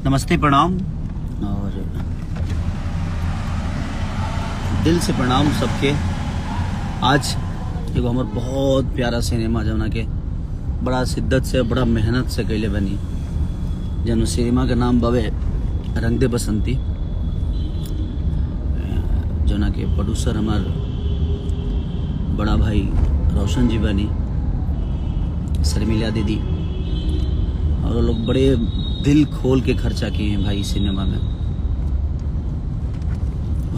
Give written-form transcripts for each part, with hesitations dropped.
नमस्ते, प्रणाम और दिल से प्रणाम सबके। आज एगो हमार बहुत प्यारा सिनेमा जौना के बड़ा शिद्दत से बड़ा मेहनत से कैले बनी, जौन सिनेमा के नाम बवे रंग दे बसंती, जौना के प्रोड्यूसर हमार बड़ा भाई रोशन जी बनी, शर्मिला दीदी, और वो लोग बड़े दिल खोल के खर्चा किए हैं भाई सिनेमा में।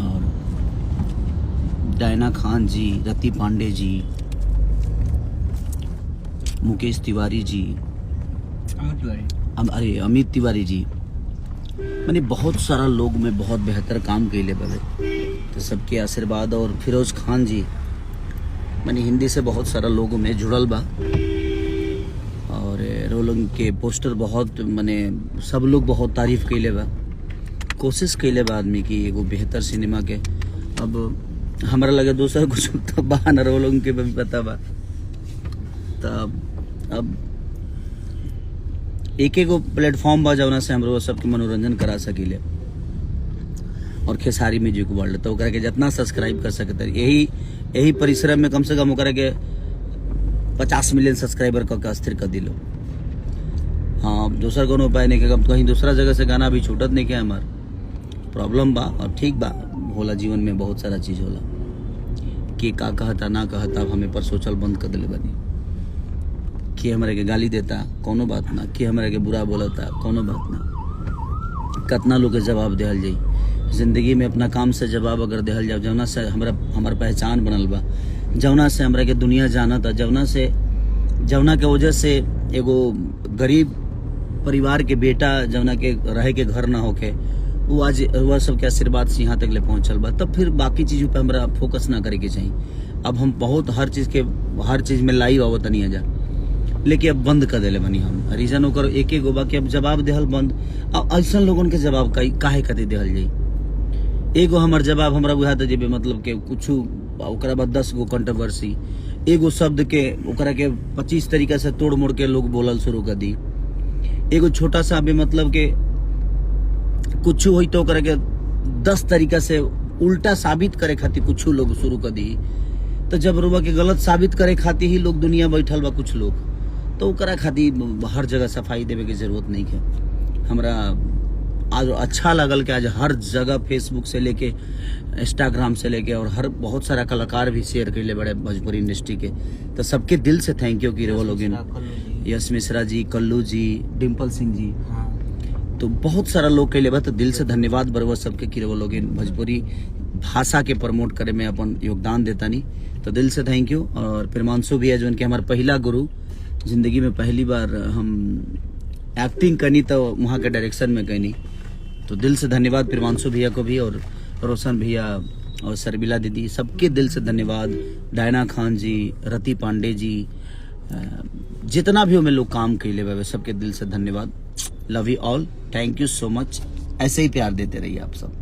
और डायना खान जी, रति पांडे जी, मुकेश तिवारी जी, अरे अमित तिवारी जी, मैंने बहुत सारा लोग में बहुत बेहतर काम कैले बवे, तो सबके आशीर्वाद। और फिरोज खान जी, मैंने हिंदी से बहुत सारा लोगों में जुड़ल बा, और रोलिंग के पोस्टर बहुत मैंने सब लोग बहुत तारीफ कैले बा, कोशिश कैले बा आदमी की एगो बेहतर सिनेमा के। अब हमारा लगे दूसरा कुछ तो बा न, रोलिंग के भी पता बा, तब अब एक एगो प्लेटफॉर्म बा जौना से हम सबके मनोरंजन करा सकीले, और खेसारी म्यूजिक वर्ल्ड तो ओकरा के जितना सब्सक्राइब कर सकते, यही परिश्रम में कम से कम ओकरा के 50 मिलियन सब्सक्राइबर का स्थिर कर दिलो। हाँ, दूसरा कोनो उपाय नहीं कि कहीं दूसरा जगह से गाना भी छूटत नहीं क्या, हमार प्रॉब्लम बा। और ठीक बा, होला जीवन में बहुत सारा चीज होला कि का कहता ना कहता, अब हमें पर सोचल बंद कर दिले बनी कि हमारे के गाली देता कोनो बात ना, कि हमारे के बुरा बोलता कोनो बात ना। कितना लोग के जवाब देहल जाई जिंदगी में, अपना काम से जवाब अगर देहल जाओ, जौना से हमार पहचान बनल बा, जौना से हमरा के दुनिया जानता, जौना के वजह से एगो गरीब परिवार के बेटा जौना के रहे के घर ना होके, वो आज वह सबके आशीर्वाद से यहाँ तक ले पहुँचल बा। तब फिर बाकी चीज़ों पे हमरा फोकस ना करे के चाहिए। अब हम बहुत हर चीज़ में लाइव आवत नहीं जा, लेकिन अब बंद कर दिले बनी हम। रीजन ओकर एक गो बा कि अब जवाब देहल बंद। अब ऐसा लोगन के जवाब काहे कते देहल जाई। एगो हमार जवाब हमरा बुझाता जेबे मतलब के कुछ ओकरा बाद 10 गो कंट्रोवर्सी, एगो शब्द के ओकरा के 25 तरीका से तोड़ मोड़ के लोग बोलल शुरू कर दी। एगो छोटा सा भी मतलब के कुछ हुई तो ओकरा के 10 तरीका से उल्टा साबित करे खातिर कुछ लोग शुरू कर दी। तो जब रुआ के गलत साबित करे खातिर ही लोग दुनिया बैठल बा कुछ लोग, तो ओकरा खातिर हर जगह सफाई देवे की जरूरत नहीं है। हमरा आज अच्छा लगल कि आज हर जगह फेसबुक से लेके इंस्टाग्राम से लेके और हर बहुत सारा कलाकार भी शेयर कर ले बड़े भोजपुरी इंडस्ट्री के। तो सबके दिल से थैंक यू की लोग, यश मिश्रा जी, कल्लू जी, डिम्पल सिंह जी, तो बहुत सारा लोग के लिए तो दिल से धन्यवाद बरवा सबके की लोग भोजपुरी भाषा के प्रमोट करे में अपन योगदान देता नहीं, तो दिल से थैंक यू। और प्रेमांशु भी है जो उनके हमारे पहला गुरु, जिंदगी में पहली बार हम एक्टिंग करनी तो वहाँ के डायरेक्शन में करनी, तो दिल से धन्यवाद प्रेमांशु भैया को भी, और रोशन भैया और शर्मिला दीदी, सबके दिल से धन्यवाद। डायना खान जी, रति पांडे जी, जितना भी हमें लोग काम कैले हुए सबके दिल से धन्यवाद। Love you all, thank you so much. ऐसे ही प्यार देते रहिए आप सब।